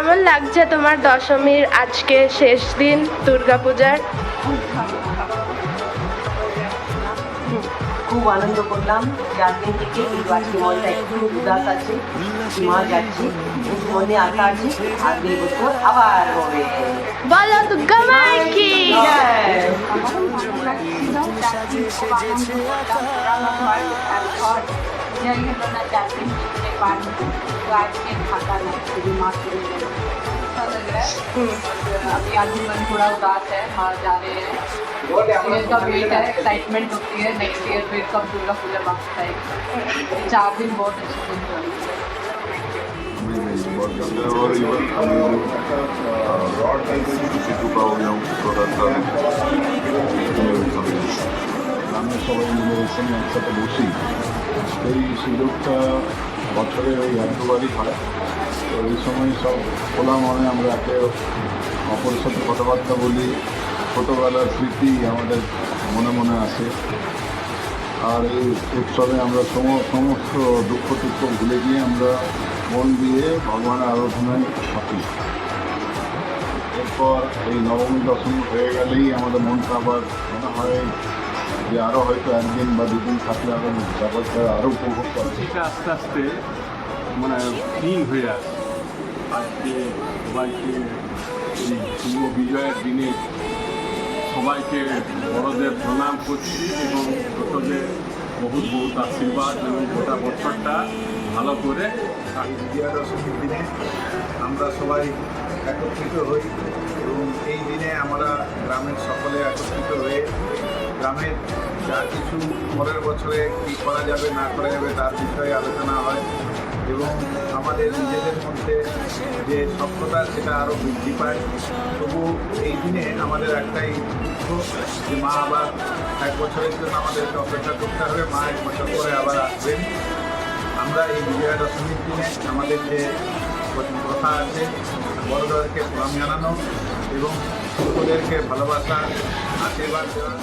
কেমন লাগছে তোমার দশমীর আজকে শেষ দিন দুর্গাপূজার? খুব আনন্দ করলাম। 4 দিন থেকে কিন্তু আজকে মনটা একটু উদাস আছে, সীমা যাচ্ছি, মনে আশা আছে আগামী বছর আবার হবে। বলো দুর্গা মাই কি अभी आदमी मन थोड़ा उदास है, बाहर जा रहे हैं। इसका वेट है, एक्साइटमेंट होती है नेक्स्ट ईयर फिर कब दुर्गा पूजा वापस आएगी। 4 दिन बहुत अच्छे दिन चले। और इवन चुका हो गया हूँ আমরা সবাই মিলে এখানে একসাথে বসি, এই সুযোগটা বছরে ওই একবারই হয়। তো এই সময় সব খোলা মনে আমরা একে অপরের সাথে কথাবার্তা বলি, ছোটোবেলার স্মৃতি আমাদের মনে মনে আসে। আর এই উৎসবে আমরা সমস্ত দুঃখ টুক্ষ ভুলে গিয়ে আমরা মন দিয়ে ভগবানের আরাধনায় থাকি। এরপর এই নবমী দশমী হয়ে গেলেই আমাদের মনটা আবার মনে হয় যে আরও হয়তো 1 দিন বা 2 দিন থাকলে আরও ব্যাপারটা আরও উপভোগ করা যায়। আস্তে আস্তে মানে ক্ষীণ হয়ে আসে। আজকে সবাইকে এই শুভ বিজয়ের দিনে সবাইকে বড়দের প্রণাম করছি এবং ছোটদের বহুত বহুত আশীর্বাদ এবং গোটা বছরটা ভালো করে বিজয়া দশমীর দিনে আমরা সবাই একত্রিত হই এবং এই দিনে আমরা গ্রামের সকলে একত্রিত হয়ে গ্রামের যা কিছু পরের বছরে কী করা যাবে না করা যাবে তার বিষয়ে আলোচনা হয় এবং আমাদের নিজেদের মধ্যে যে সভ্যতা সেটা আরও বৃদ্ধি পায়। তবু এই দিনে আমাদের একটাই দুঃখ যে মা আবার 1 বছরের জন্য আমাদেরকে অপেক্ষা করতে হবে, মা 1 বছর পরে আবার আসবেন। আমরা এই বিজয়া দশমীর দিনে আমাদের যে প্রথা আছে বড়দেরকে প্রণাম জানানো এবং ছোটদেরকে ভালোবাসা আশীর্বাদ দেওয়া।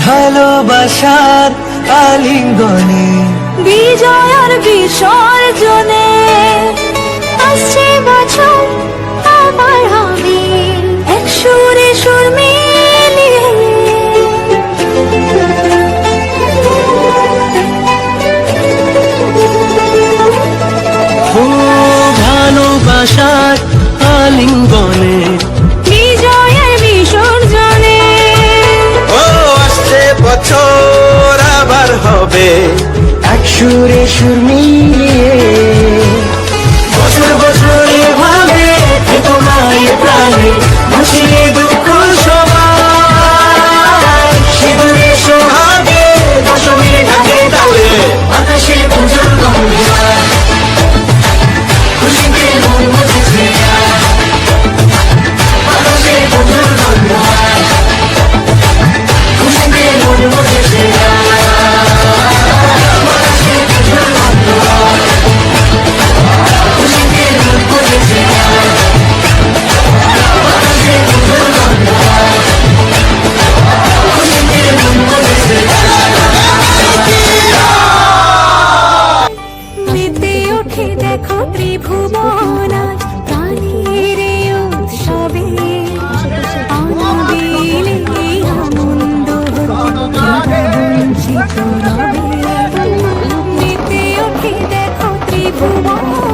ভালোবাসার আলিঙ্গনে বিজয়ার বিসর্জনে আসছে বছর আবার হবে এক সুরে সুর মিলিয়ে। ভালোবাসার আলিঙ্গনে বিজয়ার বিসর্জনে ও আসছে বছর আবার হবে এক সুরে সুর মিলিয়ে। বছর বছর এভাবে তোমায় প্রাণে ভাসিয়ে দুঃখ সবাই সিঁদুরে সোহাগে দশমীর ঢাকে তালে আকাশে পুজোর গঙ্গা খুশিতে মন মুছেছে আকাশে পুজোর গঙ্গা খুশিতে মন মুছেছে মেতে ওঠে দেখো ত্রিভুবন প্রাণীর উৎসবে আনন্দিলে আনন্দ বঞ্চিত রবে। মেতে ওঠে দেখো ত্রিভুবন